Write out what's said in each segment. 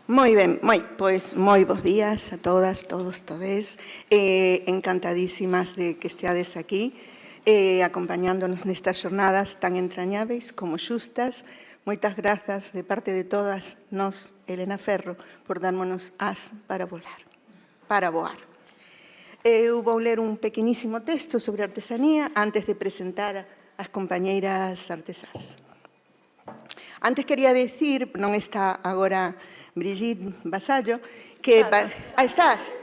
Moi ben, moi bons días a todas, todos, todes. Encantadísimas de que esteades aquí, acompañándonos nestas xornadas tan entrañáveis como xustas. Moitas grazas de parte de todas nós, Elena Ferro, por dármonos as para voar. Eu vou ler un pequenísimo texto sobre artesanía antes de presentar as compañeiras artesás. Antes quería decir, non está agora Brigitte Vasallo, que... estás?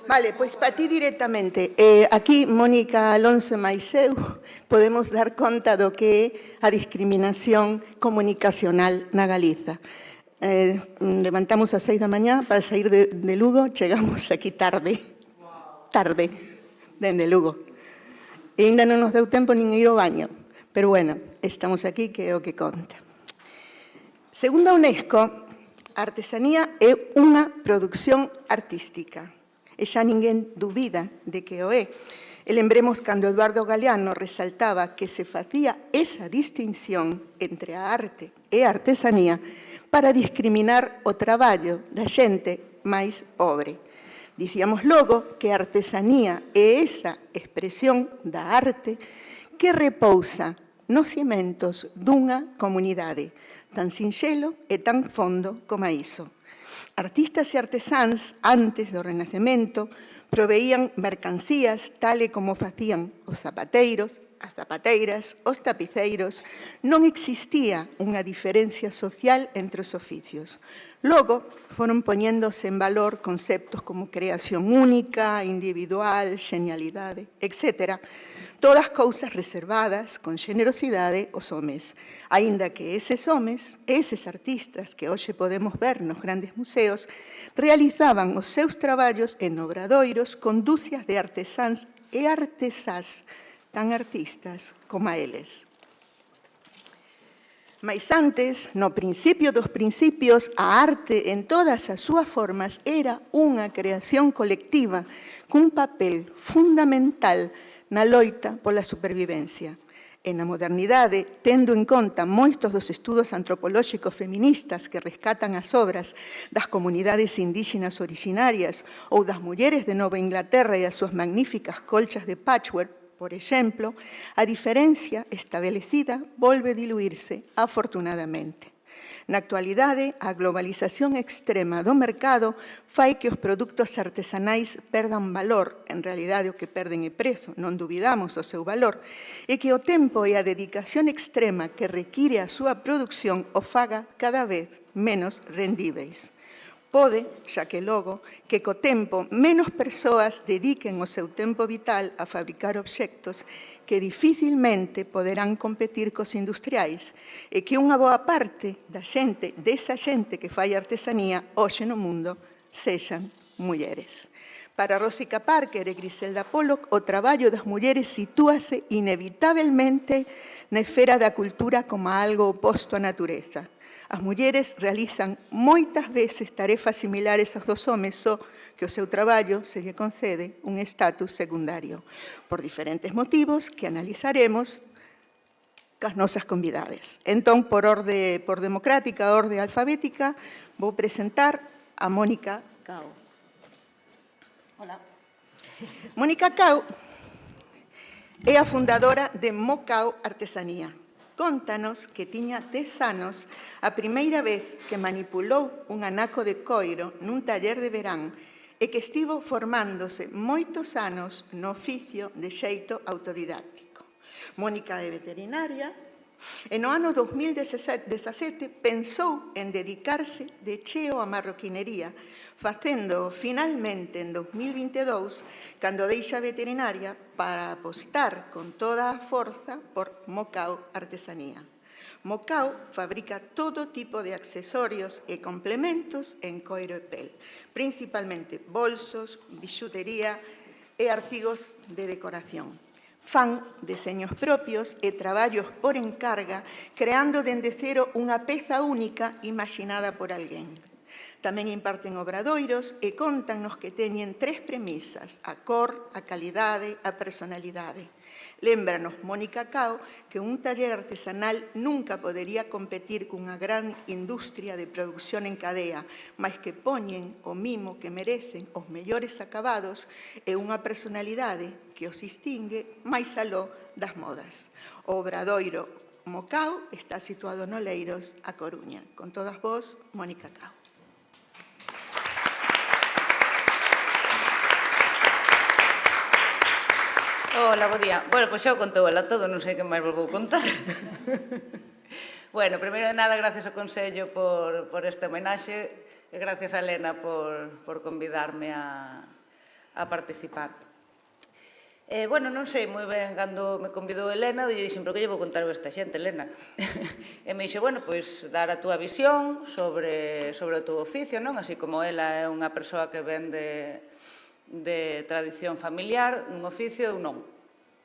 Vale, pois para ti directamente. Aquí, Mónica Alonso e máis eu podemos dar conta do que é a discriminación comunicacional na Galiza. Levantamos ás 6 da mañá para sair de Lugo, chegamos aquí tarde, dende Lugo. E ainda non nos deu tempo nin ir ao baño, pero bueno, estamos aquí, que é o que conta. Segundo a UNESCO, a artesanía é unha produción artística. E xa ninguén dubida de que o é. E lembremos cando Eduardo Galeano resaltaba que se facía esa distinción entre a arte e a artesanía para discriminar o traballo da xente máis pobre. Dicíamos logo que a artesanía é esa expresión da arte que repousa nos cimentos dunha comunidade, tan sinxelo e tan fondo como iso. Artistas e artesáns, antes do Renacemento, proveían mercancías tal e como facían os zapateiros, as zapateiras, os tapiceiros. Non existía unha diferencia social entre os oficios. Logo, foron poñéndose en valor conceptos como creación única, individual, xenialidade, etc., todas cousas reservadas con xenerosidade aos homes, aínda que eses homes, eses artistas que hoxe podemos ver nos grandes museos, realizaban os seus traballos en obradoiros con dúcias de artesáns e artesás tan artistas como a eles. Mais antes, no principio dos principios, a arte en todas as súas formas era unha creación colectiva cun papel fundamental na loita pola supervivencia. E na modernidade, tendo en conta moitos dos estudos antropolóxicos feministas que rescatan as obras das comunidades indígenas orixinarias ou das mulleres de Nova Inglaterra e as súas magníficas colchas de patchwork, por exemplo, a diferencia establecida volve diluirse, afortunadamente. Na actualidade, a globalización extrema do mercado fai que os produtos artesanais perdan valor, en realidade o que perden é prezo, non dubidamos o seu valor, e que o tempo e a dedicación extrema que require a súa produción o faga cada vez menos rendíveis. Pode, xa que logo, que co tempo menos persoas dediquen o seu tempo vital a fabricar obxectos que dificilmente poderán competir cos industriais e que unha boa parte desa xente que fai artesanía hoxe no mundo sexan mulleres. Para Rosica Parker e Griselda Pollock, o traballo das mulleres sitúase inevitablemente na esfera da cultura como algo oposto á natureza. As mulleres realizan moitas veces tarefas similares aos dos homes, só que o seu traballo se lle concede un estatus secundario, por diferentes motivos que analizaremos cas nosas convidades. Entón, por democrática, orde alfabética, vou presentar a Mónica Cao. Hola. Mónica Cao é a fundadora de Mocao Artesanía. Cóntanos que tiña 10 anos a primeira vez que manipulou un anaco de coiro nun taller de verán e que estivo formándose moitos anos no oficio de xeito autodidáctico. Mónica é veterinaria e no ano 2017 pensou en dedicarse de cheo á marroquinería, facendo finalmente en 2022, cando deixa a veterinaria, para apostar con toda a forza por Mocao Artesanía. Mocao fabrica todo tipo de accesorios e complementos en coiro e pel, principalmente bolsos, bixutería e artigos de decoración. Fan deseños propios e traballos por encarga, creando dende cero unha peza única imaginada por alguén. Tamén imparten obradoiros e contannos que teñen 3 premisas: a cor, a calidade, a personalidade. Lémbranos Mónica Cao que un taller artesanal nunca podería competir cunha gran industria de produción en cadea, mas que poñen o mimo que merecen os mellores acabados e unha personalidade que os distingue máis aló das modas. O obradoiro Mocao está situado no Leiros, a Coruña. Con todas vos, Mónica Cao. Hola, bo día. Bueno, pois xa o contou ela todo, non sei que máis vos vou contar. Bueno, primeiro de nada, gracias ao Consello por este homenaxe e gracias a Elena por convidarme a participar. Bueno, non sei moi ben, cando me convidou Elena, eu lle dixen, pero que lle vou contar a esta xente, Elena? E me dixo, bueno, pois dar a túa visión sobre o teu oficio, non? Así como ela é unha persoa que ven de tradición familiar, nun oficio, eu non.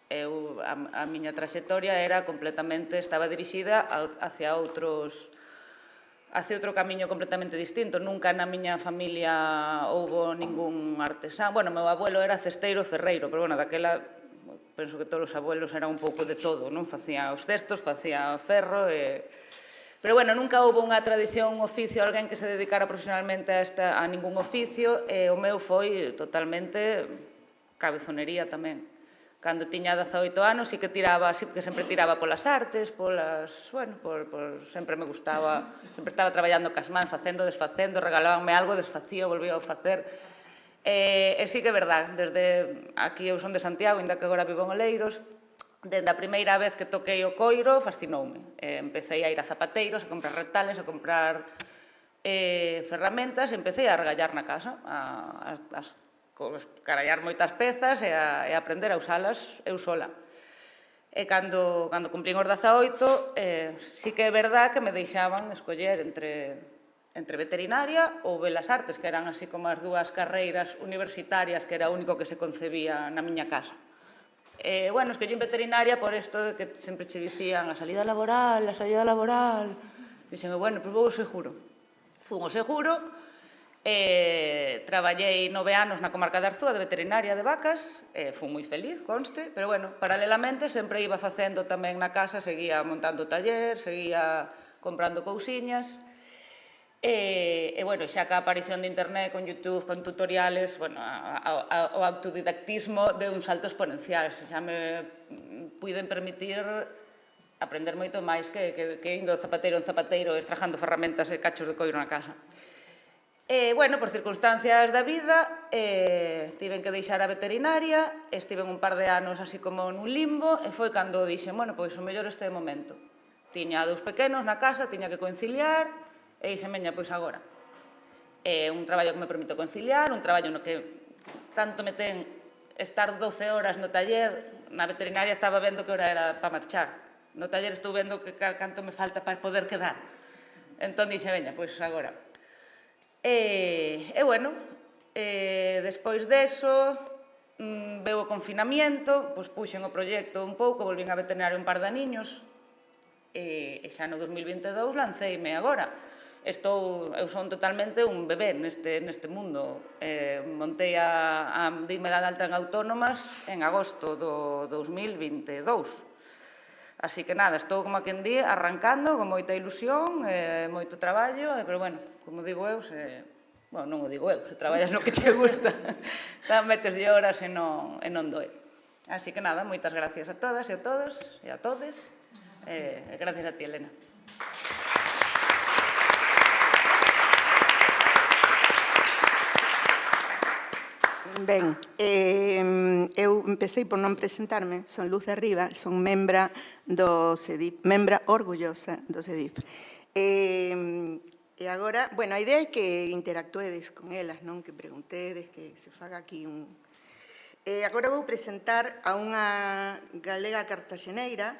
A miña traxectoria estaba dirixida hacia outro camiño completamente distinto. Nunca na miña familia houbo ningún artesán. Bueno, meu abuelo era cesteiro ferreiro, pero, bueno, daquela, penso que todos os abuelos eran un pouco de todo, non? Facía os cestos, facía o ferro, pero, bueno, nunca houbo unha tradición, un oficio, alguén que se dedicara profesionalmente a ningún oficio, e o meu foi totalmente cabezonería tamén. Cando tiña 18 anos, sí que sempre tiraba polas artes, sempre me gustaba, sempre estaba traballando cas mans, facendo, desfacendo, regalábanme algo, desfacía, volvía a facer. E sí que é verdad, desde aquí eu son de Santiago, ainda que agora vivo en Oleiros, dende a primeira vez que toquei o coiro, fascinoume. Empecé a ir a zapateiros, a comprar retales, a comprar ferramentas, e empecé a regallar na casa, a carallar moitas pezas e a aprender a usalas eu sola. E cando cumplín os 18, sí que é verdad que me deixaban escoller entre veterinaria ou belas artes, que eran así como as dúas carreiras universitarias que era o único que se concebía na miña casa. Bueno, escollín veterinaria por isto de que sempre che dicían a salida laboral. Dixeme, bueno, pois vou ao seguro. Fun ao seguro, traballei 9 anos na comarca de Arzúa de veterinaria de vacas, fui moi feliz, conste, pero, bueno, paralelamente sempre iba facendo tamén na casa, seguía montando taller, seguía comprando cousiñas, bueno, xa que a aparición de internet, con YouTube, con tutoriales, bueno, o autodidactismo deu un salto exponencial, xa me puiden permitir aprender moito máis que indo de zapateiro en zapateiro, estrajando ferramentas e cachos de coiro na casa. Bueno, por circunstancias da vida, tiven que deixar a veterinaria, estiven un par de anos así como nun limbo, e foi cando dixen, bueno, pois o mellor este momento. Tiña 2 pequenos na casa, tiña que conciliar, e dixen, veña, pois agora. Un traballo que me permito conciliar, un traballo no que tanto me ten estar 12 horas no taller, na veterinaria estaba vendo que hora era para marchar. No taller estou vendo que canto me falta para poder quedar. Entón dixen, veña, pois agora. Bueno, despois deso, veu o confinamiento, pois puxen o proxecto un pouco, volvín a veterinaria un par de aniños, e xa no 2022 lanceime agora. Eu son totalmente un bebé neste mundo. Montei dime de alta en autónomas en agosto do 2022. Así que nada, estou como a quen di arrancando con moita ilusión, moito traballo, pero, bueno, como digo eu, non o digo eu, se traballas no que che gusta, meteslle horas e non doe. Así que nada, moitas gracias a todas e a todos e a todes, e gracias a ti, Elena. Ben, eu empecé por non presentarme, son Luz de Riva, son membra do CEDIF, membra orgullosa do CEDIF. E agora, bueno, a idea é que interactuedes con elas, non? Que preguntedes, que se faga aquí un... Agora vou presentar a unha galega cartaxeneira,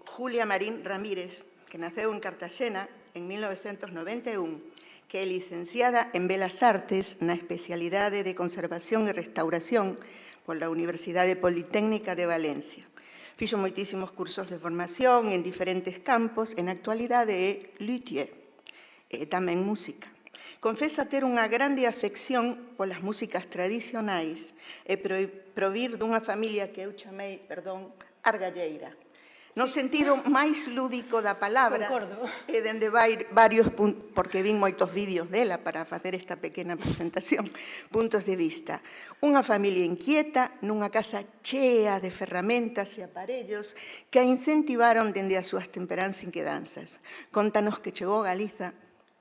Julia Marín Ramírez, que naceu en Cartaxena en 1991, que é licenciada en Belas Artes na especialidade de Conservación e Restauración pola Universidade Politécnica de Valencia. Fixo moitísimos cursos de formación en diferentes campos, en actualidade é luthier. e tamén música. Confesa ter unha grande afección polas músicas tradicionais e provir dunha familia que eu chamei, perdón, argalleira. No sentido máis lúdico da palabra, Concordo. e dende varios puntos, porque vin moitos vídeos dela para facer esta pequena presentación, puntos de vista. Unha familia inquieta nunha casa chea de ferramentas e aparellos que a incentivaron dende as súas temperáns inquedanzas. Contanos que chegou a Galiza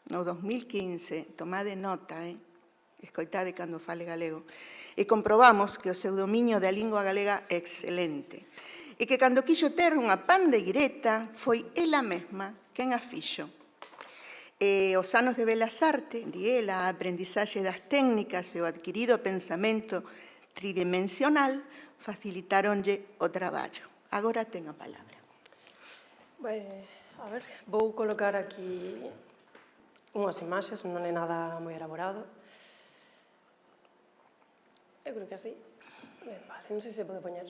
no 2015, tomade nota, escoitade cando fale galego, e comprobamos que o seu dominio da lingua galega é excelente. E que cando quixo ter unha pandeireta foi ela mesma quen a fixo. E os anos de Belas Artes, di ela, a aprendizaxe das técnicas e o adquirido pensamento tridimensional facilitáronlle o traballo. Agora ten a palabra. A ver, vou colocar aquí unhas imaxes, non é nada moi elaborado. Eu creo que así. Vale, non sei se pode poñer.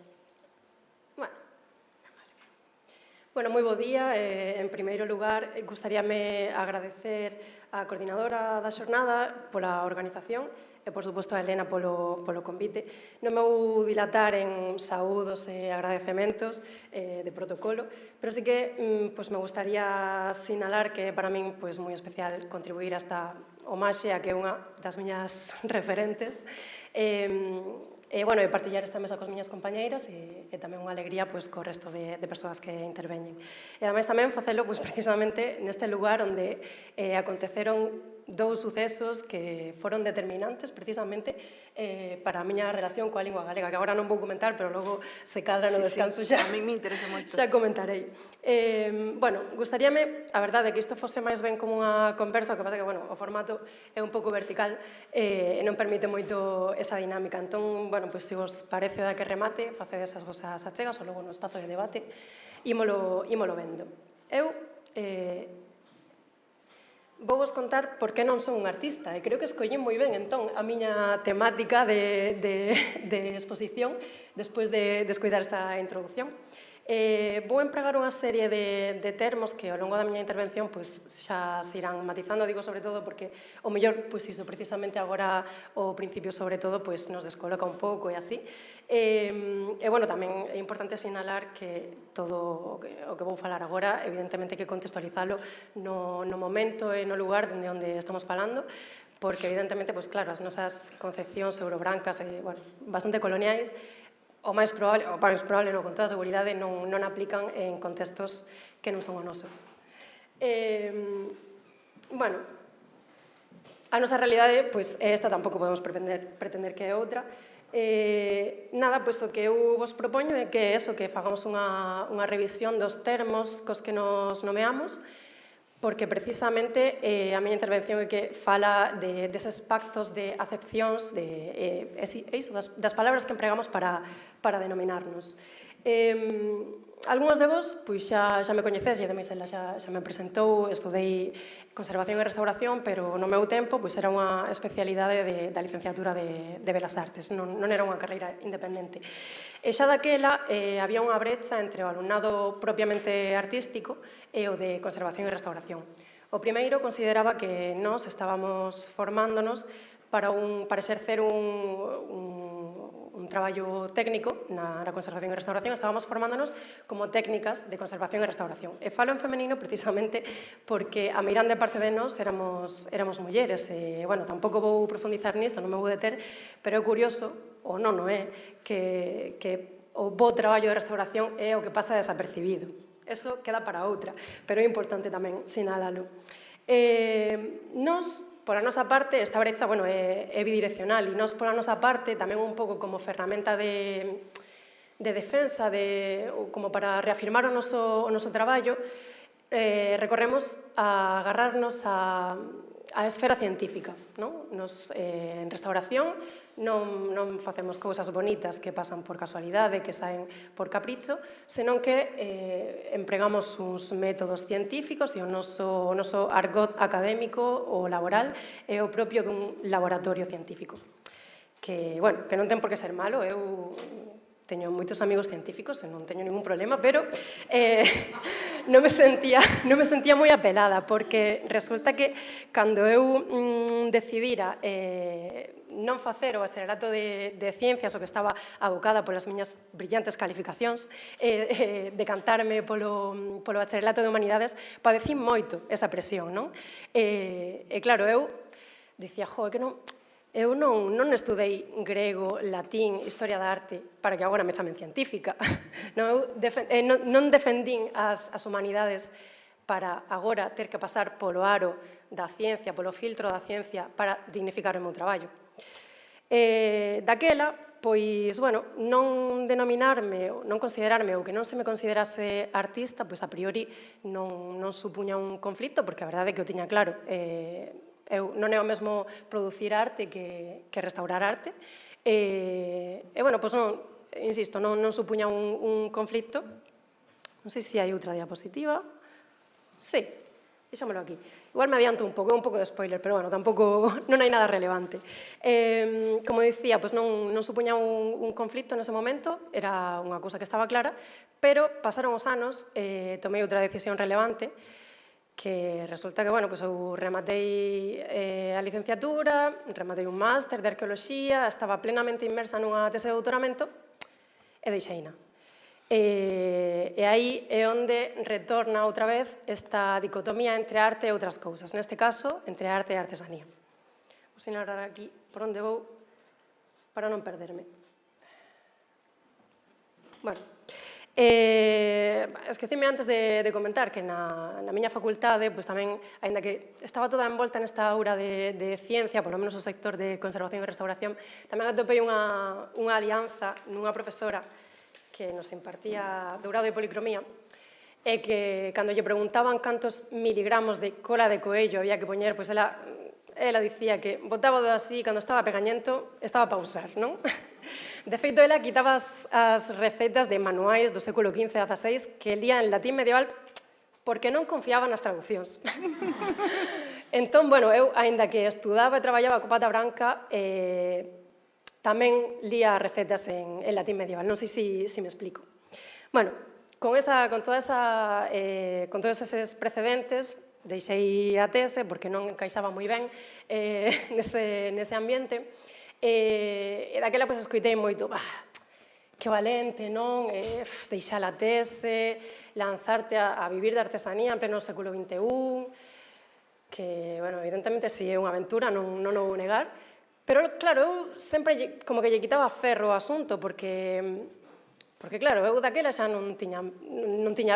Bueno, moi bo día. En primeiro lugar, gustaríame agradecer á coordinadora da xornada pola organización e, por suposto, a Elena polo convite. Non me vou dilatar en saúdos e agradecementos de protocolo, pero sí que me gustaría sinalar que para min é moi especial contribuir a esta homaxe a que é unha das miñas referentes. E partillar esta mesa cos miñas compañeiras e tamén unha alegría co resto de persoas que interveñen. E ademais tamén facelo precisamente neste lugar onde aconteceron dous sucesos que foron determinantes precisamente para a miña relación coa lingua galega, que agora non vou comentar, pero logo se cadra no descanso xa. A mí me interesa moito. Xa comentarei. Gustaríame, a verdade, que isto fose máis ben como unha conversa, o que pasa que, o formato é un pouco vertical e non permite moito esa dinámica. Entón, se vos parece da que remate, facedes as vosas achegas ou logo no espazo de debate, ímolo vendo. Eu vou vos contar por que non son un artista e creo que escollín moi ben entón a miña temática de exposición despois de descoidar esta introducción. Vou empregar unha serie de termos que ao longo da miña intervención xa se irán matizando, digo sobre todo porque o mellor, iso precisamente agora o principio sobre todo nos descoloca un pouco e así. Tamén é importante sinalar que todo o que vou falar agora, evidentemente que contextualizalo no momento e no lugar dende onde estamos falando, porque evidentemente, claro, as nosas concepcións eurobrancas bastante coloniais, o máis probable, non, con toda a seguridade, non aplican en contextos que non son o noso. A nosa realidade é esta, tampouco podemos pretender que é outra. O que eu vos propoño é que fagamos unha revisión dos termos cos que nos nomeamos, porque precisamente a miña intervención é que fala deses pactos de acepcións, das palabras que empregamos para denominarnos. Algúns de vos xa me coñecedes, e ademais ela xa me presentou, estudei conservación e restauración, pero no meu tempo era unha especialidade da licenciatura de Belas Artes, non era unha carreira independente. E xa daquela había unha brecha entre o alumnado propiamente artístico e o de conservación e restauración. O primeiro consideraba que nós estábamos formándonos para exercer un traballo técnico na conservación e restauración, estábamos formándonos como técnicas de conservación e restauración. E falo en femenino precisamente porque a meirande parte de nós éramos mulleres. Tampouco vou profundizar nisto, non me vou deter, pero é curioso, ou non é, que o bo traballo de restauración é o que pasa desapercibido. Eso queda para outra, pero é importante tamén sinalalo. Nós, pola nosa parte, esta brecha é bidireccional e nós, pola nosa parte, tamén un pouco como ferramenta de defensa, como para reafirmar o noso traballo, recorremos a agarrarnos a esfera científica. Nos, en restauración, non facemos cousas bonitas que pasan por casualidade, que saen por capricho, senón que empregamos uns métodos científicos e o noso argot académico ou laboral é o propio dun laboratorio científico. Que non ten por que ser malo, eu teño moitos amigos científicos e non teño ningún problema, pero non me sentía moi apelada, porque resulta que cando eu decidira non facer o bacharelato de ciencias, o que estaba abocada polas miñas brillantes calificacións, decantarme polo bacharelato de humanidades, padecín moito esa presión, non? E claro, eu dicía, que non... Eu non estudei grego, latín, historia da arte para que agora me chamen científica. Non defendín as humanidades para agora ter que pasar polo aro da ciencia, polo filtro da ciencia para dignificar o meu traballo. Daquela, pois, bueno, non denominarme, non considerarme ou que non se me considerase artista, pois a priori non supuña un conflito, porque a verdade é que o tiña claro. Non é o mesmo producir arte que restaurar arte. Bueno, pois non, insisto, non supuña un conflito. Non sei se hai outra diapositiva. Sí, deixámoslo aquí. Igual me adianto un pouco, é un pouco de spoiler, pero bueno, tampouco non hai nada relevante. Como dicía, pois non supuña un conflito nese momento, era unha cousa que estaba clara, pero pasaron os anos, tomei outra decisión relevante, que resulta que, bueno, pois eu rematei a licenciatura, rematei un máster de arqueoloxía, estaba plenamente inmersa nunha tese de doutoramento e deixeina. E aí é onde retorna outra vez esta dicotomía entre arte e outras cousas, neste caso, entre arte e artesanía. Vou sinalar aquí por onde vou para non perderme. Bueno, esquecime antes de comentar que na miña facultade, pois tamén, aínda que estaba toda envolta nesta aura de ciencia, polo menos o sector de conservación e restauración, tamén atopei unha alianza nunha profesora que nos impartía dourado e policromía, e que, cando lle preguntaban cantos miligramos de cola de coello había que poñer, pois ela dicía que botaba así, cando estaba pegañento, estaba para usar, non? De feito, ela quitaba as recetas de manuais do século XV e XVI que lía en latín medieval porque non confiaba nas traduccións. Entón, bueno, eu, aínda que estudaba e traballaba co pata branca, tamén lía recetas en latín medieval. Non sei se me explico. Bueno, con todos eses precedentes, deixei a tese porque non encaixaba moi ben nese ambiente. E daquela, pois, escoitei moito, que valente, non? Deixar a tese, lanzarte a vivir de artesanía en pleno século XXI, que, bueno, evidentemente, si é unha aventura, non o vou negar, pero, claro, eu sempre como que lle quitaba ferro ao asunto, porque, claro, eu daquela xa non tiña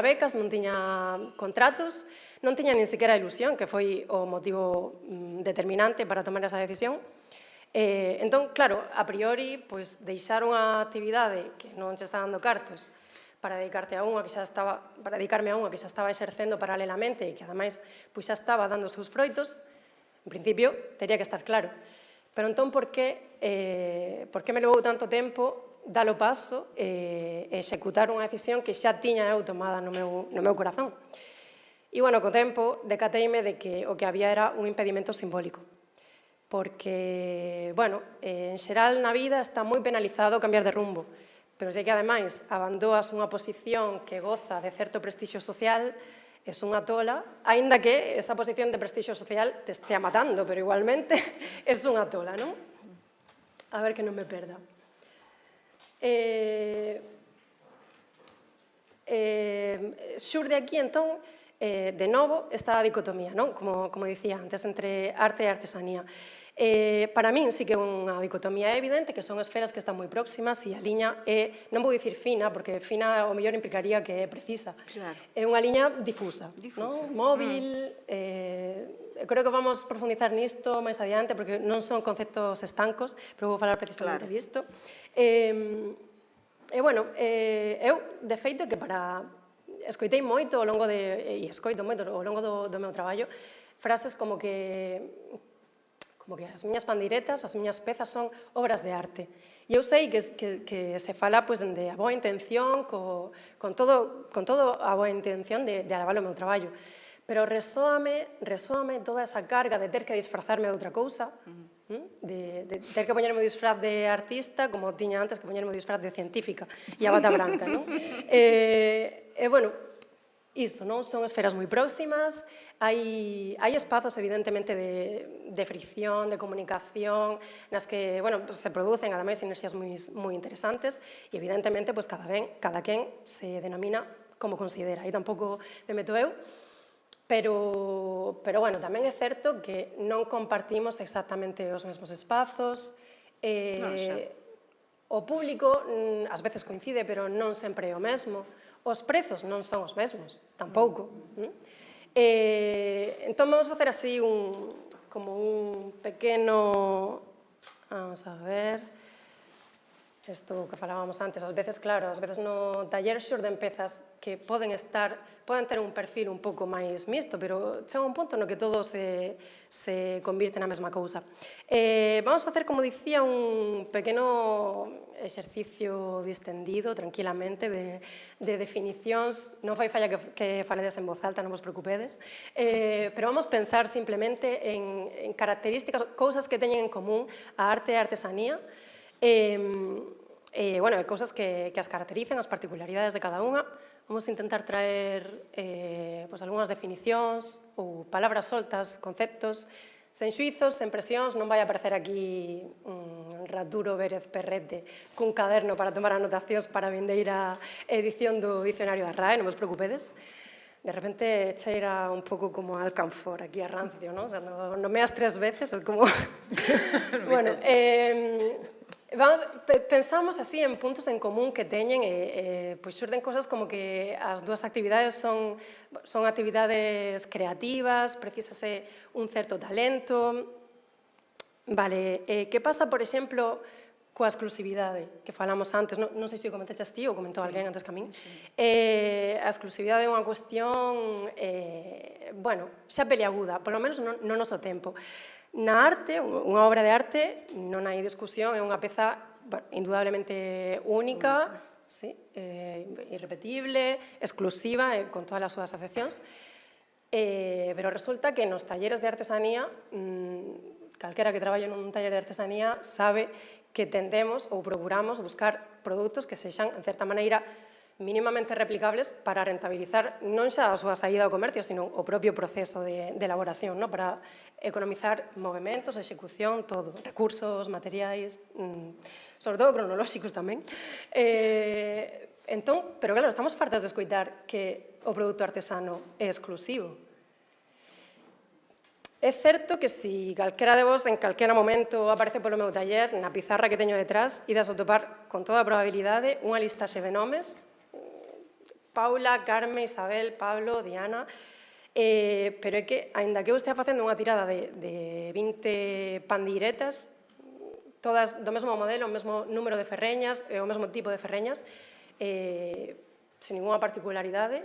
becas, non tiña contratos, non tiña nin sequera ilusión, que foi o motivo determinante para tomar esa decisión. Entón, claro, a priori, pois, deixar unha actividade que non che está dando cartos para dedicarme a unha que xa estaba exercendo paralelamente e que, ademais, pois, xa estaba dando os seus froitos, en principio, teria que estar claro. Pero entón, por que me levou tanto tempo dar o paso e executar unha decisión que xa tiña eu tomada no meu corazón? E, bueno, co tempo, decateime de que o que había era un impedimento simbólico. Porque, bueno, en xeral na vida está moi penalizado cambiar de rumbo, pero se que, ademais, abandoas unha posición que goza de certo prestixio social, es unha tola, aínda que esa posición de prestixio social te estea matando, pero igualmente es unha tola, non? A ver que non me perda. Xurde aquí, entón, de novo, esta dicotomía, non? Como dicía antes, entre arte e artesanía. Para min sí que é unha dicotomía evidente, que son esferas que están moi próximas e a liña é, non vou dicir fina, porque fina o mellor implicaría que é precisa. É unha liña difusa, móvil. Creo que vamos profundizar nisto máis adiante, porque non son conceptos estancos, pero vou falar precisamente disto. Bueno, eu, de feito, que para... Escoitei moito ao longo e escoito moito ao longo do meu traballo frases como que as miñas pandiretas, as miñas pezas son obras de arte. E eu sei que se fala de a boa intención, con todo a boa intención de alabar o meu traballo. pero resóame toda esa carga de ter que disfrazarme de outra cousa, de ter que poñerme o disfraz de artista, como tiña antes que poñerme o disfraz de científica e a bata branca, non? Bueno, iso, non? Son esferas moi próximas, hai espazos, evidentemente, de fricción, de comunicación, nas que, bueno, se producen, ademais, sinerxias moi interesantes, e, evidentemente, cada quen se denomina como considera. Aí tampouco me meto eu, pero, bueno, tamén é certo que non compartimos exactamente os mesmos espazos, o público ás veces coincide, pero non sempre é o mesmo, os prezos non son os mesmos, tampouco. Entón, vamos facer así como un pequeno, vamos a ver, isto que falábamos antes, ás veces, claro, ás veces no taller xorden pezas que poden ter un perfil un pouco máis mixto, pero chega un punto no que todo se convirte na mesma cousa. Vamos facer, como dicía, un pequeno exercicio distendido, tranquilamente, de definicións. Non fai falla que faledes en voz alta, non vos preocupedes, pero vamos pensar simplemente en características, cousas que teñen en común a arte e a artesanía, bueno, cousas que as caracterizan, as particularidades de cada unha. Vamos intentar traer algunhas definicións ou palabras soltas, conceptos, sen xuizos, sen presións. Non vai aparecer aquí Raturo Vélez Perrete cun caderno para tomar anotacións para a vindeira edición do Dicionario da RAE, non vos preocupedes. De repente cheira un pouco como a alcanfor aquí a rancio, non? Cando nomeas 3 veces, é como... Bueno, pensamos así en puntos en común que teñen e pois xurden cosas como que as dúas actividades son actividades creativas, precisase un certo talento. Vale, que pasa, por exemplo, coa exclusividade que falamos antes? Non sei se o comentaches ti ou comentou alguén antes que a min. A exclusividade é unha cuestión, bueno, xa peliaguda, polo menos no noso tempo. Na arte, unha obra de arte, non hai discusión, é unha peza indudablemente única, irrepetible, exclusiva, con todas as súas acepcións, pero resulta que nos talleres de artesanía, calquera que traballe nun taller de artesanía sabe que tendemos ou procuramos buscar produtos que sexan, en certa maneira, mínimamente replicables para rentabilizar non xa a súa saída ao comercio, sino o propio proceso de elaboración, para economizar movementos, execución, todo, recursos, materiais, sobre todo cronolóxicos tamén. Entón, pero claro, estamos fartas de escoitar que o produto artesano é exclusivo. É certo que se calquera de vos en calquera momento aparece polo meu taller, na pizarra que teño detrás, ides a topar con toda a probabilidade unha listaxe de nomes: Paula, Carme, Isabel, Pablo, Diana, pero é que, aínda que eu estea facendo unha tirada de 20 pandiretas, todas do mesmo modelo, o mesmo número de ferreñas, o mesmo tipo de ferreñas, sen ninguna particularidade,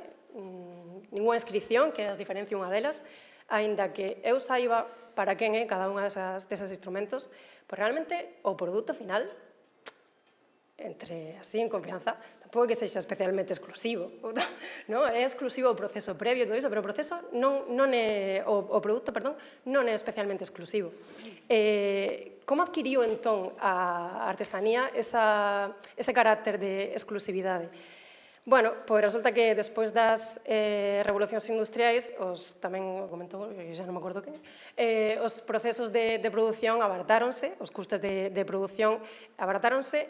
ninguna inscripción que as diferencie unha delas, aínda que eu saiba para quen é cada unha deses instrumentos, pois realmente o produto final, entre así en confianza, tampouco é que sexa especialmente exclusivo, é exclusivo o proceso previo e todo iso, pero o proceso o produto, perdón, non é especialmente exclusivo. Como adquiriu entón a artesanía ese carácter de exclusividade? Bueno, pois resulta que despois das revolucións industriais, tamén o comentou, xa non me acordo quen, os procesos de produción abaratáronse, os custes de produción abaratáronse,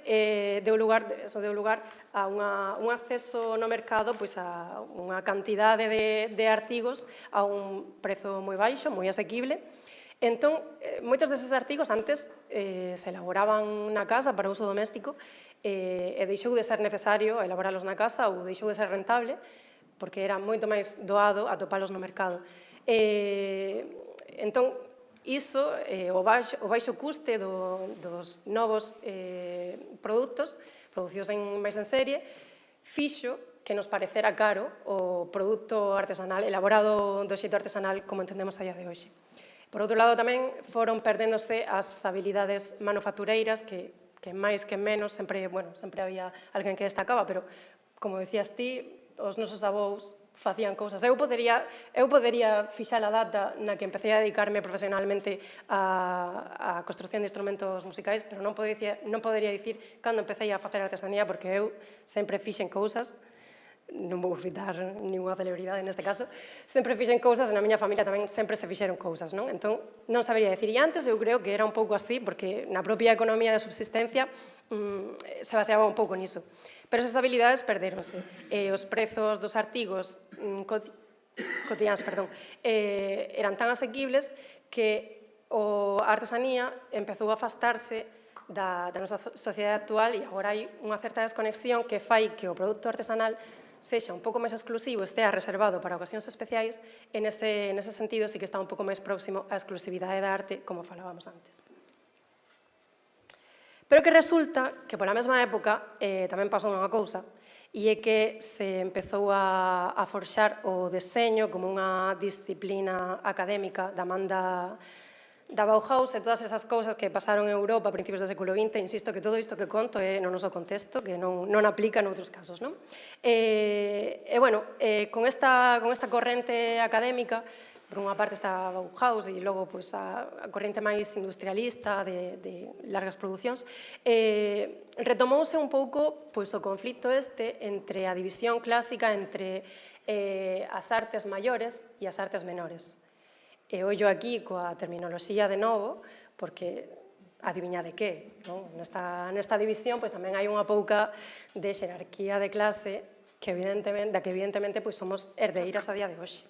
deu lugar a un acceso no mercado a unha cantidade de artigos a un prezo moi baixo, moi asequible. Entón, moitos deses artigos antes se elaboraban na casa para uso doméstico e deixou de ser necesario elaboralos na casa ou deixou de ser rentable porque era moito máis doado atopalos no mercado. Entón, iso, o baixo custe dos novos produtos producidos máis en serie, fixo que nos parecera caro o produto artesanal elaborado do xeito artesanal como entendemos a día de hoxe. Por outro lado, tamén foron perdéndose as habilidades manufactureiras que máis que menos, sempre había alguén que destacaba, pero, como decías ti, os nosos avós facían cousas. Eu podería fixar a data na que empecé a dedicarme profesionalmente á construcción de instrumentos musicais, pero non podería dicir cando empecé a facer artesanía, porque eu sempre fixen cousas, non vou citar ninguna celebridade neste caso, sempre fixen cousas e na miña familia tamén sempre se fixeron cousas, non? Entón, non sabería dicir. E antes eu creo que era un pouco así, porque na propia economía de subsistencia se baseaba un pouco niso. Pero esas habilidades perdéronse. Os prezos dos artigos cotidianos eran tan asequibles que a artesanía empezou a afastarse da nosa sociedade actual e agora hai unha certa desconexión que fai que o produto artesanal sexa un pouco máis exclusivo, estea reservado para ocasións especiais, e nese sentido sí que está un pouco máis próximo á exclusividade da arte, como falábamos antes. Pero que resulta que pola mesma época tamén pasou unha cousa, e é que se empezou a forxar o deseño como unha disciplina académica da man da Bauhaus e todas esas cousas que pasaron en Europa a principios do século XX. Insisto que todo isto que conto é no noso contexto, que non aplica noutros casos, non? Con esta corrente académica, por unha parte está a Bauhaus e logo a corrente máis industrialista de largas producións, retomouse un pouco o conflito entre a división clásica entre as artes maiores e as artes menores. E ollo aquí coa terminoloxía de novo, porque adiviña de que, nesta división tamén hai unha pouca de xerarquía de clase da que evidentemente somos herdeiras a día de hoxe.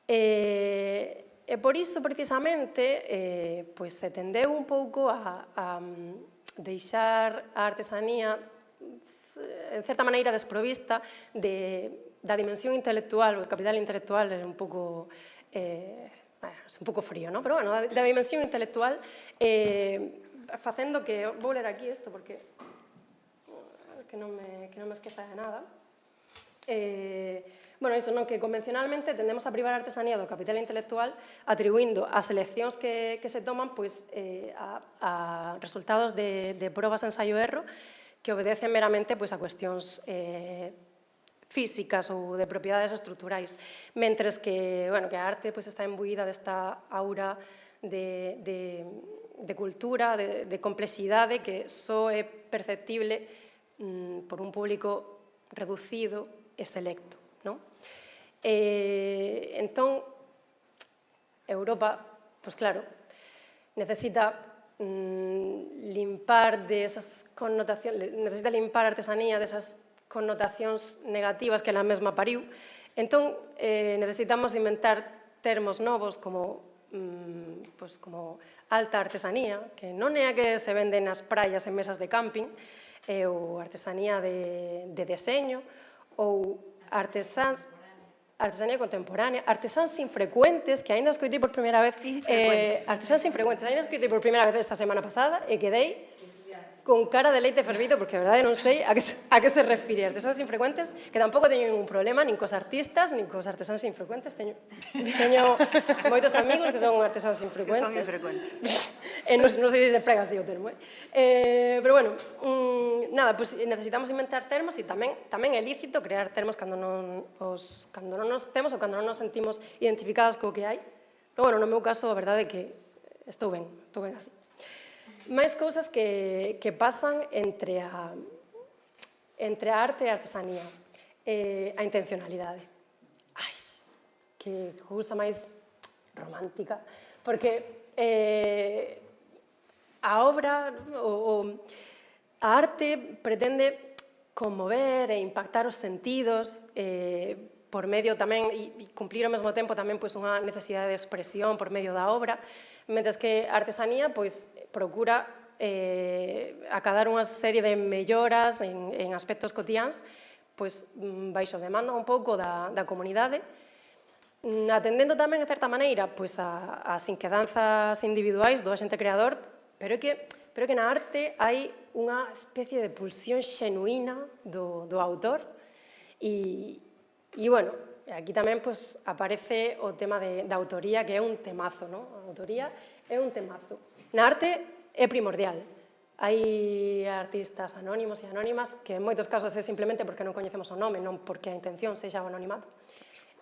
E por iso, precisamente, se tendeu un pouco a deixar a artesanía en certa maneira desprovista da dimensión intelectual, o capital intelectual era un pouco frío, non? Pero, da dimensión intelectual, facendo que... Vou ler aquí isto, porque que non me esqueza de nada. Iso non, que convencionalmente tendemos a privar a artesanía do capital intelectual atribuindo as eleccións que se toman a resultados de probas ensaio-erro que obedecen meramente a cuestións físicas ou de propiedades estruturais, mentres que a arte está imbuída desta aura de cultura, de complexidade que só é perceptible por un público reducido e selecto. Entón, Europa, claro, necesita limpar desas connotacións, necesita limpar a artesanía desas connotacións negativas que ela mesma pariu. Entón, necesitamos inventar termos novos como alta artesanía, que non é a que se vende nas praias en mesas de camping, ou artesanía de deseño, ou artesanía contemporánea, artesáns infrecuentes, que ainda escoitei por primeira vez esta semana pasada e quedei con cara de leite fervido, porque a verdade non sei a que se refire. Artesáns infrecuentes, que tampouco teño ningún problema, nin cos artistas, nin cos artesáns infrecuentes. Teño moitos amigos que son artesáns infrecuentes. Que son infrecuentes. Non sei se prega así o termo. Pero, necesitamos inventar termos e tamén é lícito crear termos cando non nos temos ou cando non nos sentimos identificados co que hai. Pero, no meu caso, a verdade é que estou ben así. Máis cousas que pasan entre a arte e a artesanía. A intencionalidade. Ai, que cousa máis romántica. Porque a obra, a arte pretende conmover e impactar os sentidos por medio tamén, e cumplir ao mesmo tempo tamén unha necesidade de expresión por medio da obra, mentres que a artesanía procura acadar unha serie de melloras en aspectos cotiáns baixo demanda un pouco da comunidade, atendendo tamén, de certa maneira, as inquedanzas individuais do axente creador, pero que na arte hai unha especie de pulsión xenuína do autor e, aquí tamén aparece o tema da autoría, que é un temazo, non? A autoría é un temazo. Na arte é primordial, Hai artistas anónimos e anónimas que en moitos casos é simplemente porque non coñecemos o nome, non porque a intención sexa o anonimato.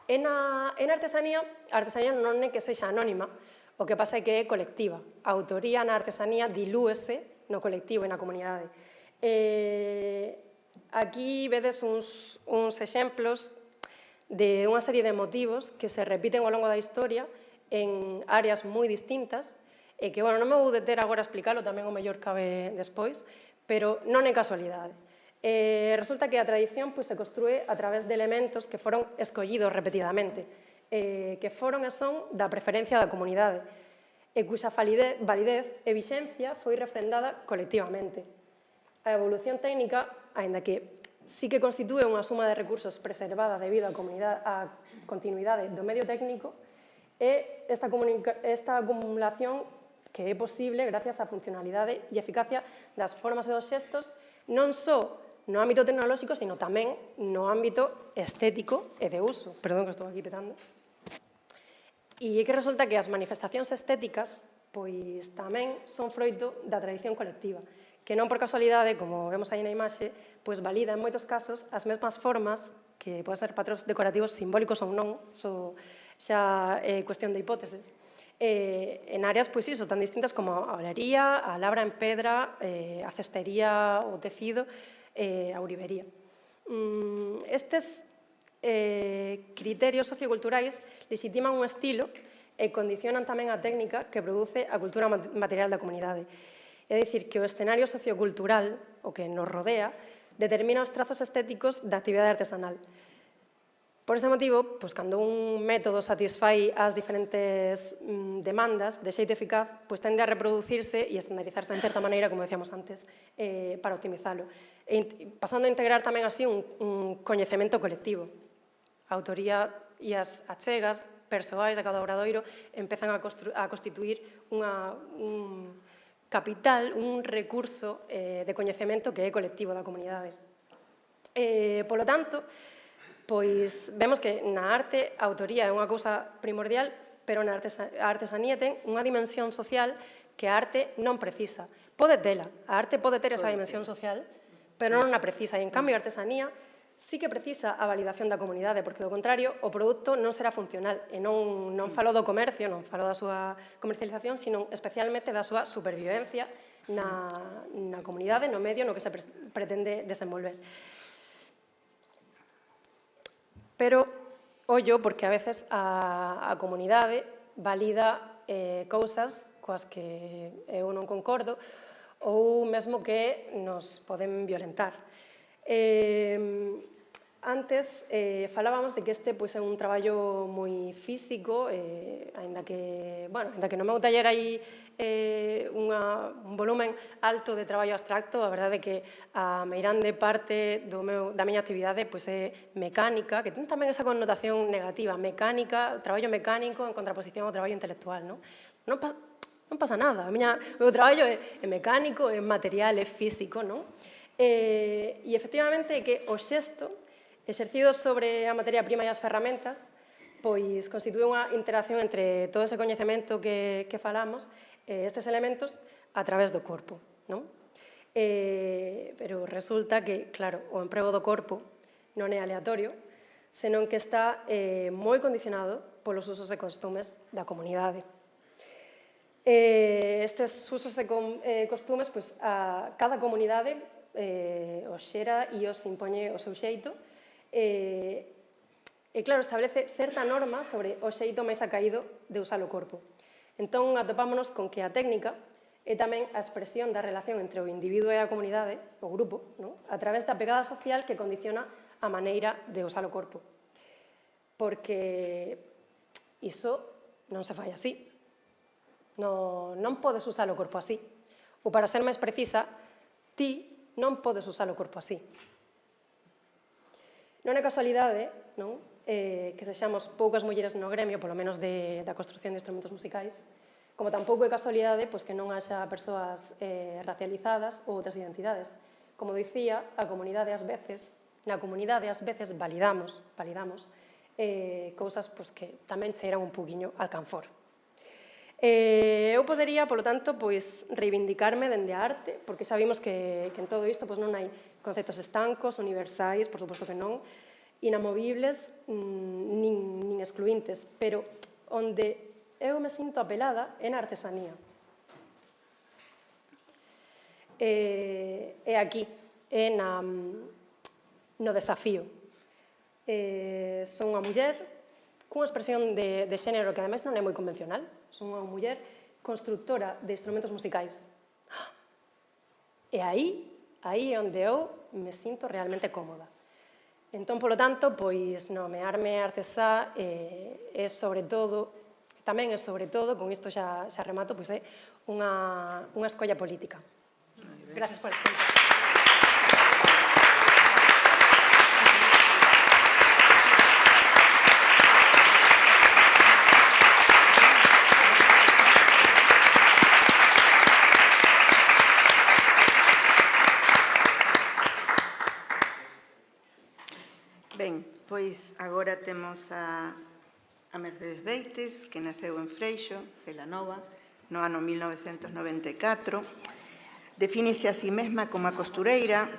E na artesanía, a artesanía non é que sexa anónima, o que pasa é que é colectiva. A autoría na artesanía dilúese no colectivo e na comunidade. Aquí vedes uns exemplos de unha serie de motivos que se repiten ao longo da historia en áreas moi distintas e que, bueno, non me vou deter agora a explicarlo, tamén o mellor cabe despois, pero non é casualidade. Resulta que a tradición se construe a través de elementos que foron escollidos repetidamente, que foron e son da preferencia da comunidade, e cuxa validez e vixencia foi refrendada colectivamente. A evolución técnica, aínda que sí que constitúe unha suma de recursos preservada debido á continuidade do medio técnico, é esta acumulación que é posible gracias á funcionalidade e eficacia das formas e dos xestos, non só no ámbito tecnolóxico, sino tamén no ámbito estético e de uso. Perdón, que estou aquí petando. E é que resulta que as manifestacións estéticas pois tamén son froito da tradición colectiva, que non por casualidade, como vemos aí na imaxe, pois valida en moitos casos as mesmas formas, que poden ser patróns decorativos simbólicos ou non, xa é cuestión de hipóteses, en áreas, pois iso, tan distintas como a olería, a labra en pedra, a cestería, o tecido, a ourivería. Estes criterios socioculturais legitiman un estilo e condicionan tamén a técnica que produce a cultura material da comunidade. É dicir, que o escenario sociocultural, o que nos rodea, determina os trazos estéticos da actividade artesanal. Por ese motivo, cando un método satisfai as diferentes demandas de xeito eficaz, tende a reproducirse e estandarizarse en certa maneira, como decíamos antes, para optimizalo. Pasando a integrar tamén así un coñecemento colectivo. A autoría e as achegas persoais de cada obradoiro empezan a constituir un capital, un recurso de coñecemento que é colectivo da comunidade. Polo tanto, pois vemos que na arte a autoría é unha cousa primordial, pero a artesanía ten unha dimensión social que a arte non precisa. Pode tela, a arte pode ter esa dimensión social, pero non a precisa. E, en cambio, a artesanía sí que precisa a validación da comunidade, porque, do contrario, o produto non será funcional. E non falo do comercio, non falo da súa comercialización, sino especialmente da súa supervivencia na comunidade, no medio no que se pretende desenvolver. Pero, ollo, porque a veces a comunidade valida cousas coas que eu non concordo ou mesmo que nos poden violentar. Antes falábamos de que este é un traballo moi físico, aínda que no meu taller hai un volumen alto de traballo abstracto. A verdade é que a meirande parte da miña actividade é mecánica, que ten tamén esa connotación negativa, mecánica, traballo mecánico en contraposición ao traballo intelectual. Non pasa nada, o meu traballo é mecánico, é material, é físico. E, efectivamente, é que o xesto exercido sobre a materia prima e as ferramentas pois constitúe unha interacción entre todo ese coñecemento que falamos, estes elementos, a través do corpo. Pero resulta que, claro, o emprego do corpo non é aleatorio, senón que está moi condicionado polos usos e costumes da comunidade. Estes usos e costumes, a cada comunidade os xera e os impoñe o seu xeito, e, claro, establece certa norma sobre o xeito máis acaído de usar o corpo. Entón, atopámonos con que a técnica é tamén a expresión da relación entre o individuo e a comunidade, o grupo, a través da pegada social que condiciona a maneira de usar o corpo. Porque iso non se fai así. Non podes usar o corpo así. Ou, para ser máis precisa, ti non podes usar o corpo así. Non é casualidade que sexamos poucas mulleres no gremio, polo menos da construción de instrumentos musicais, como tampouco é casualidade que non haxa persoas racializadas ou outras identidades. Como dicía, na comunidade ás veces validamos cousas que tamén cheiran un pouquiño alcanfor. Eu podería, polo tanto, reivindicarme dende a arte, porque xa vimos que en todo isto non hai conceptos estancos, universais, por suposto que non, inamovibles, nin excluintes, pero onde eu me sinto apelada é na artesanía. É aquí, é no desafío. Son unha muller cunha expresión de xénero que ademais non é moi convencional. Son unha muller constructora de instrumentos musicais. E aí é onde eu me sinto realmente cómoda. Entón, polo tanto, nomearme artesá é sobre todo, tamén é sobre todo, con isto xa remato, é unha escolla política. Gracias por escuchar. Ben, pois agora temos a Mercedes Beites, que naceu en Freixo, Celanova, no ano 1994. Defínese a si mesma como a costureira,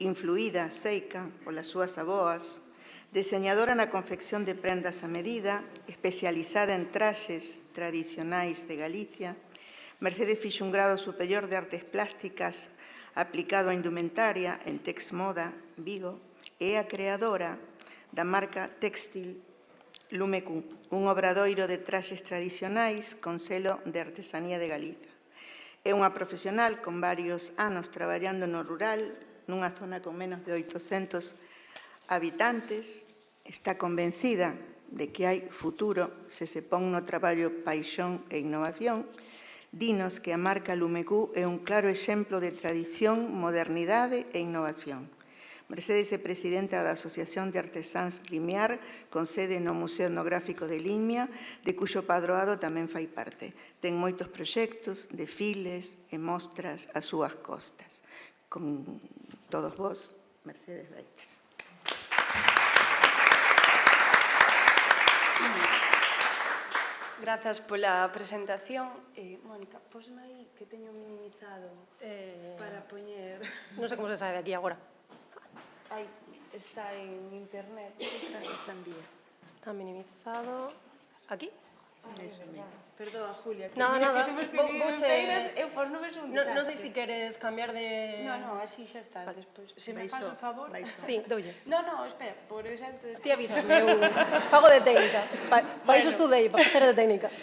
influída, seica, polas súas avoas, deseñadora na confección de prendas a medida, especializada en traxes tradicionais de Galicia. Mercedes fixo un grado superior de artes plásticas aplicado á indumentaria en Tex Moda, Vigo, e a creadora da marca textil Lumecu, un obradoiro de traxes tradicionais con selo de artesanía de Galicia. É unha profesional con varios anos traballando no rural, nunha zona con menos de 800 habitantes. Está convencida de que hai futuro se se pon no traballo paixón e innovación. Dinos que a marca Lumecu é un claro exemplo de tradición, modernidade e innovación. Mercedes é presidenta da Asociación de Artesáns Limiar, con sede no Museo Etnográfico de Limia, de cuxo padroado tamén fai parte. Ten moitos proxectos, desfiles e mostras ás súas costas. Con todos vos, Mercedes Beites. Grazas pola presentación. Mónica, posme aí que teño minimizado para poñer... Non sei como se sae de aquí agora. Aí, está en internet. Está minimizado. Aquí? Perdoa, Julia. Nada. Eu por non ver un desastre. Non sei se queres cambiar de... No, así xa está. Se me faz o favor... Sí, doulle. No, espera, por exemplo... Ti avisasme, eu fago de técnica. Vais estudei para facer de técnica.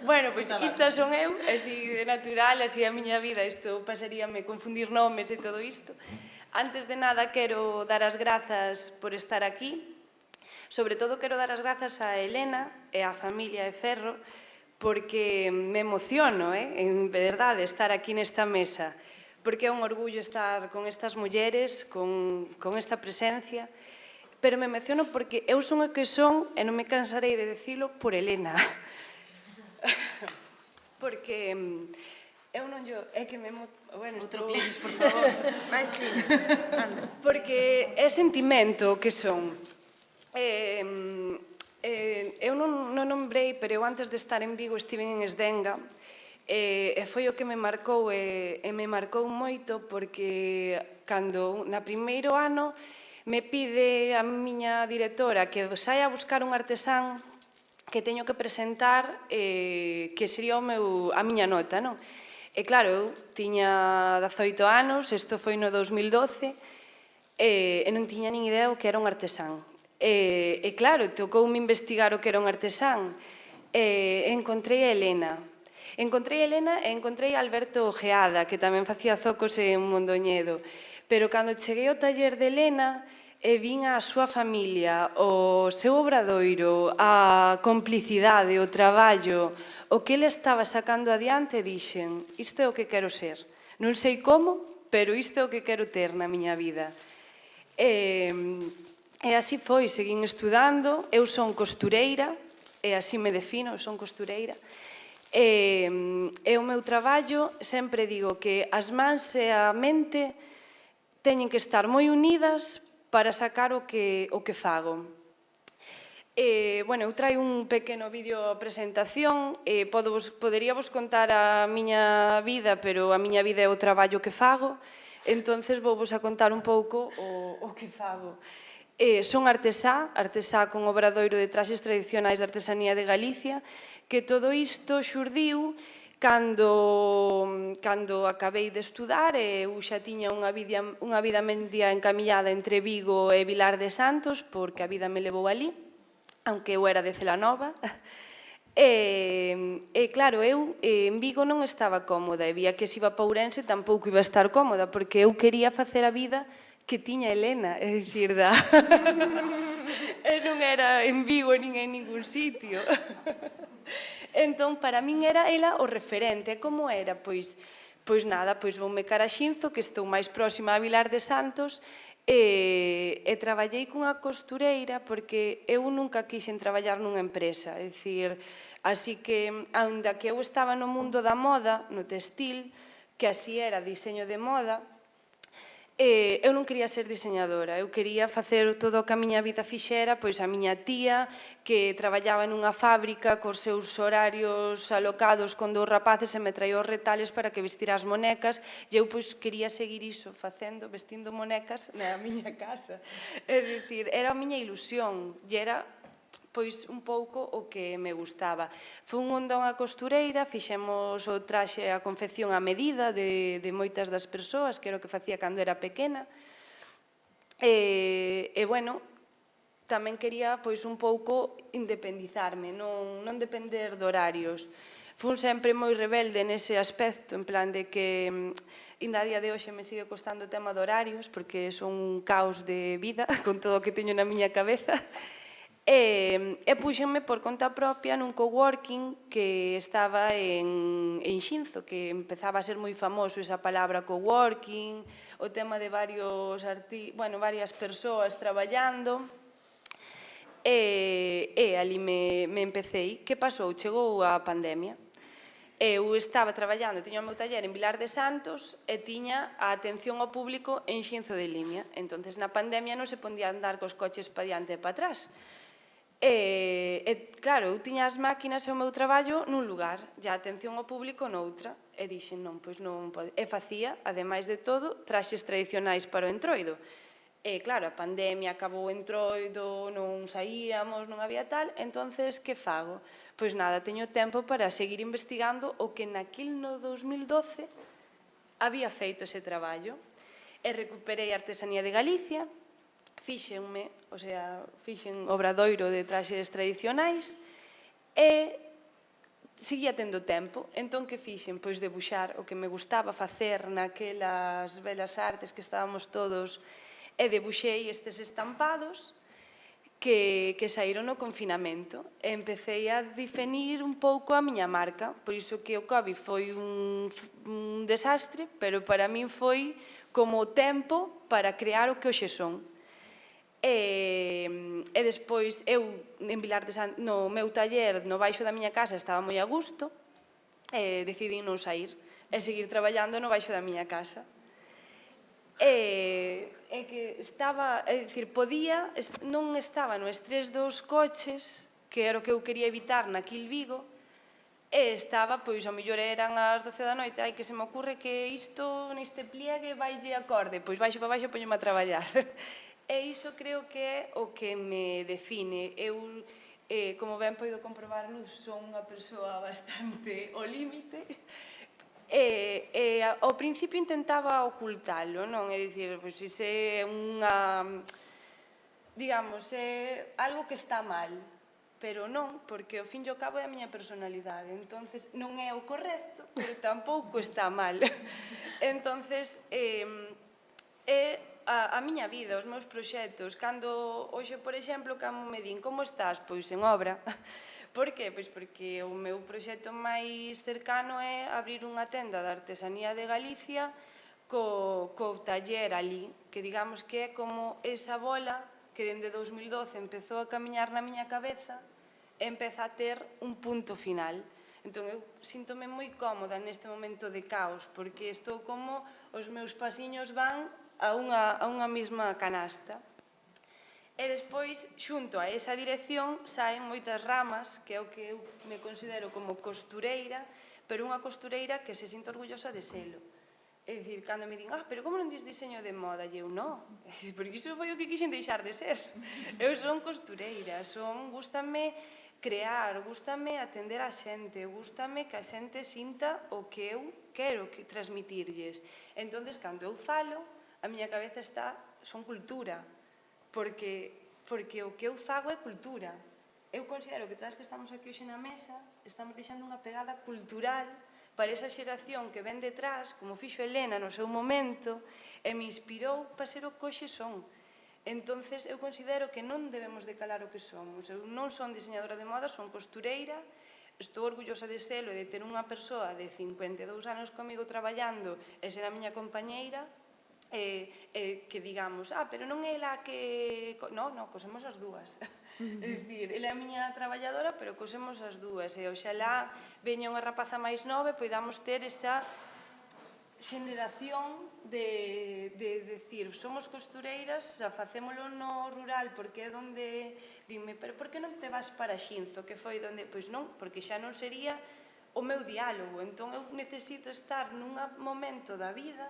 Bueno, pois isto son eu, así de natural, así a miña vida, isto pasaríame confundir nomes e todo isto. Antes de nada, quero dar as grazas por estar aquí. Sobre todo, quero dar as grazas a Elena e á familia de Ferro, porque me emociono, en verdade, estar aquí nesta mesa, porque é un orgullo estar con estas mulleres, con esta presencia, pero me emociono porque eu son o que son, e non me cansarei de dicilo, por Elena. Porque... eu non yo... É que me... Bueno, outro clines, por favor. Vai, clines, anda. Porque é sentimento que son. Eu non nombrei, pero eu antes de estar en Vigo estive en Esdenga, e foi o que me marcou, e me marcou moito, porque cando na primeiro ano me pide a miña directora que saia a buscar un artesán que teño que presentar, que sería a miña nota, non? E claro, eu tiña 18 anos, isto foi no 2012, e non tiña nin idea o que era un artesán. E claro, tocoume investigar o que era un artesán, e encontrei a Elena. Encontrei a Elena e encontrei a Alberto Ojeada, que tamén facía zocos en Mondoñedo. Pero cando cheguei ao taller de Elena, vin a súa familia, o seu obradoiro, a complicidade, o traballo, o que ele estaba sacando adiante, e dixen, isto é o que quero ser. Non sei como, pero isto é o que quero ter na miña vida. E así foi, seguín estudando, eu son costureira, e así me defino, eu son costureira. E o meu traballo, sempre digo que as mans e a mente teñen que estar moi unidas para sacar o que fago. Bueno, eu traio un pequeno vídeo presentación, poderíavos contar a miña vida, pero a miña vida é o traballo que fago, entonces vouvos a contar un pouco o que fago. Son artesá con obradoiro de traxes tradicionais de artesanía de Galicia, que todo isto xurdiu cando acabei de estudar, eu xa tiña unha vida media encamillada entre Vigo e Vilar de Santos, porque a vida me levou ali, aunque eu era de Celanova. Claro, eu en Vigo non estaba cómoda e vía que se iba para Ourense tampouco iba a estar cómoda, porque eu quería facer a vida que tiña Helena, é dicir, e non era en Vigo nin en ningún sitio. Entón, para min era ela o referente. Como era? Pois nada, pois voume cara a Xinzo, que estou máis próxima a Vilar de Santos, e traballei cunha costureira porque eu nunca quixen traballar nunha empresa, é dicir, así que, aínda que eu estaba no mundo da moda, no textil, que así era diseño de moda, eu non quería ser diseñadora, eu quería facer todo o que a miña vida fixera, pois a miña tía, que traballaba nunha fábrica cos seus horarios alocados con 2 rapaces e me traía os retales para que vestira as monecas, e eu pois quería seguir iso, vestindo monecas na miña casa. É dicir, era a miña ilusión, e era pois un pouco o que me gustaba. Fun onde unha costureira, fixemos o traxe, a confección a medida de moitas das persoas, que era o que facía cando era pequena. Bueno, tamén quería pois un pouco independizarme, non depender de horarios. Fun sempre moi rebelde nese aspecto, en plan de que ainda a día de hoxe me sigue costando o tema de horarios, porque son un caos de vida con todo o que teño na miña cabeza. E puxenme por conta propia nun coworking que estaba en Xinzo, que empezaba a ser moi famoso esa palabra coworking, o tema de varias persoas traballando. Ali me empecéi. Que pasou? Chegou a pandemia. Eu estaba traballando, tiña o meu taller en Vilar de Santos e tiña a atención ao público en Xinzo de Limia. Entón, na pandemia non se podía andar cos coches para diante e para atrás. Claro, eu tiña as máquinas e o meu traballo nun lugar, e a atención ao público noutra. E dixen, non, pois non pode. E facía, ademais de todo, traxes tradicionais para o Entroido. E claro, a pandemia acabou o Entroido, non saíamos, non había tal, entonces que fago? Pois nada, teño tempo para seguir investigando o que naquil no 2012 había feito ese traballo. E recuperei a artesanía de Galicia, fixen obradoiro de traxes tradicionais e seguía tendo tempo. Entón, que fixen? Pois debuxar o que me gustaba facer naquelas belas artes que estábamos todos, e debuxei estes estampados que saíron no confinamento. E empecé a definir un pouco a miña marca, por iso que o COVID foi un desastre, pero para min foi como tempo para crear o que hoxe son. E despois, eu, en Vilar de Santos, no meu taller, no baixo da miña casa, estaba moi a gusto, e decidí non sair, e seguir traballando no baixo da miña casa. Que estaba, é dicir, non estaba no estrés dos coches, que era o que eu quería evitar naquil Vigo, e estaba, pois, ao mellor eran as 12 da noite, ai, que se me ocurre que isto, neste pliegue, vaille acorde, pois baixo para baixo, poñeme a traballar. E iso creo que é o que me define. Eu, como ben poido comprobar, son unha persoa bastante ao límite. Ao principio intentaba ocultalo, non? É dicir, pois iso é algo que está mal, pero non, porque ao fin e ao cabo é a miña personalidade, entonces non é o correcto, pero tampouco está mal. Entonces, a miña vida, os meus proxectos, cando hoxe, por exemplo, cando me din como estás? Pois en obra. Por que? Pois porque o meu proxecto máis cercano é abrir unha tenda de artesanía de Galicia co taller ali, que digamos que é como esa bola que dende 2012 empezou a camiñar na miña cabeza e empeza a ter un punto final. Entón, eu síntome moi cómoda neste momento de caos, porque estou como os meus pasiños van a unha mesma canasta. E despois, xunto a esa dirección, saen moitas ramas, que é o que eu me considero como costureira, pero unha costureira que se sinta orgullosa de selo. É dicir, cando me din, pero como non dis diseño de moda? E eu, non, porque iso foi o que quixen deixar de ser. Eu son costureira, gústame crear, gústame atender a xente, gústame que a xente sinta o que eu quero transmitirlles. Entonces, cando eu falo, a miña cabeza son cultura, porque o que eu fago é cultura. Eu considero que todas que estamos aquí hoxe na mesa estamos deixando unha pegada cultural para esa xeración que ven detrás, como fixo Elena no seu momento, e me inspirou para ser o que hoxe son. Entonces, eu considero que non debemos de calar o que somos. Eu non son diseñadora de moda, son costureira, estou orgullosa de selo e de ter unha persoa de 52 anos comigo traballando e ser a miña compañeira, que digamos, pero non é ela que... Non, cosemos as dúas. É dicir, ela é a miña traballadora, pero cosemos as dúas. E oxalá veña unha rapaza máis nova e poidamos ter esa xeneración de decir, somos costureiras, facémolo no rural, porque é donde... Dime, pero por que non te vas para Xinzo, que foi donde... Pois non, porque xa non sería o meu diálogo. Entón, eu necesito estar nun momento da vida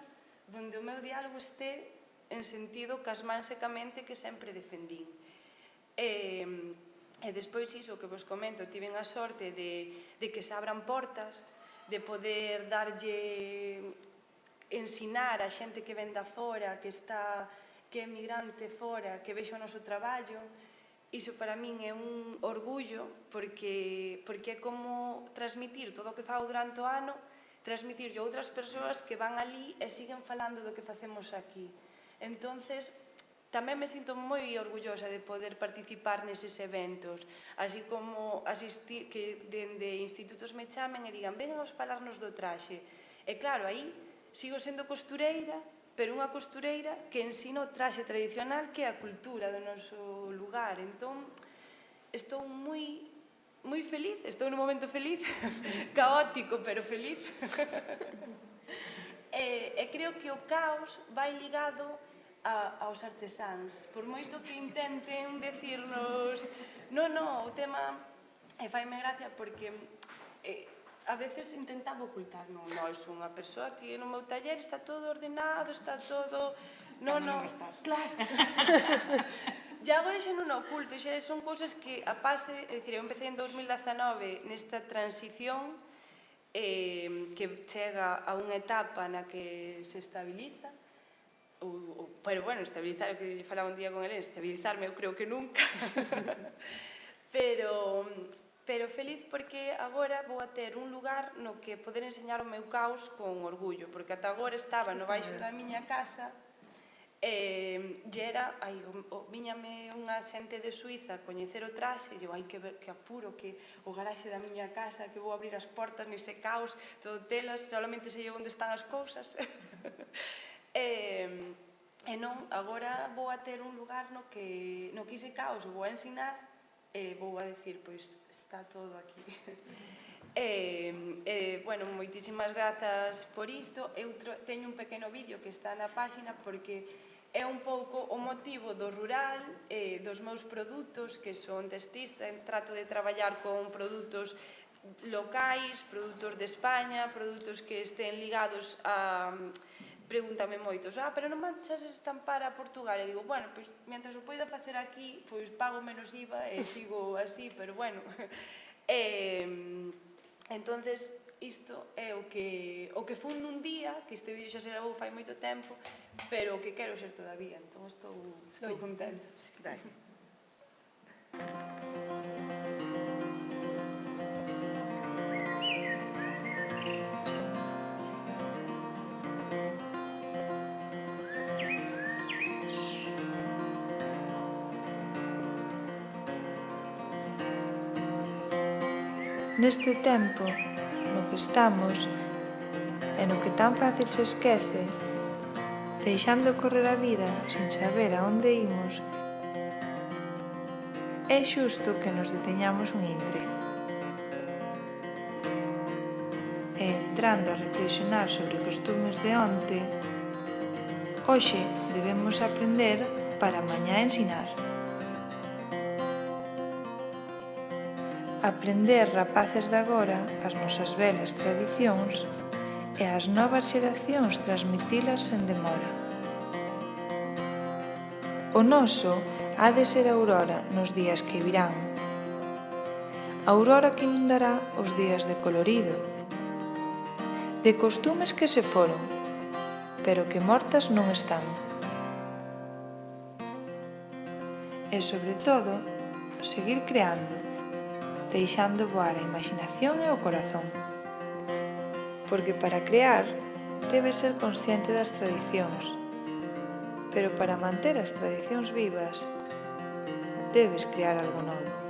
donde o meu diálogo este en sentido casmán secamente que sempre defendín. E despois iso que vos comento, tiven a sorte de que se abran portas, de poder ensinar a xente que ven da fora, que é migrante fora, que vexo o noso traballo. Iso para min é un orgullo, porque é como transmitir todo o que fago durante o ano, transmitirlo a outras persoas que van ali e siguen falando do que facemos aquí. Entonces, tamén me sinto moi orgullosa de poder participar neses eventos, así como que dende institutos me chamen e digan, ven a falarnos do traxe. E claro, aí sigo sendo costureira, pero unha costureira que ensina o traxe tradicional, que é a cultura do noso lugar. Entón, estou moi feliz, estou nun momento feliz, caótico, pero feliz. E creo que o caos vai ligado aos artesáns. Por moito que intenten decirnos, o tema, e faime gracia porque a veces intentaba ocultar, non, sou unha persoa, ti no meu taller está todo ordenado, está todo... Non estás. Claro. E agora xa non o oculto, xa son cousas que a pase, é dicir, eu empecé en 2019 nesta transición que chega a unha etapa na que se estabiliza, pero bueno, estabilizar, o que falaba un día con Elena, estabilizarme eu creo que nunca, pero feliz porque agora vou a ter un lugar no que poder enseñar o meu caos con orgullo, porque ata agora estaba no baixo da miña casa e era, viñame unha xente de Suiza a coñecer o traxe, e eu, que apuro, que o garaxe da miña casa, que vou abrir as portas nese caos, todo telas, solamente sei onde están as cousas. E non, agora vou a ter un lugar no que ese caos vou a ensinar e vou a decir, pois, está todo aquí. Bueno, moitísimas grazas por isto. Eu teño un pequeno vídeo que está na páxina porque é un pouco o motivo do rural, dos meus produtos, que son textista, trato de traballar con produtos locais, produtos de España, produtos que estén ligados a... Pregúntame moitos, pero non manchas estampar a Portugal? E digo, bueno, pois, mientras o poida facer aquí, pois pago menos IVA e sigo así, pero bueno. Entonces, isto é o que fun nun día, que este vídeo xa se gravou fai moito tempo, pero o que quero ser todavía, entón estou contenta. Neste tempo no que estamos e no que tan fácil se esquece, deixando correr a vida sin saber a onde imos, é xusto que nos deteñamos un intre. E entrando a reflexionar sobre costumes de onte, hoxe debemos aprender para mañá ensinar. Aprender rapaces de agora as nosas velas tradicións e as novas xeracións transmitilas sen demora. O noso ha de ser a aurora nos días que virán. A aurora que inundará os días de colorido, de costumes que se foron, pero que mortas non están. E, sobre todo, seguir creando, deixando voar a imaginación e o corazón. Porque para crear, debes ser consciente das tradicións, pero para manter as tradicións vivas, debes crear algo novo.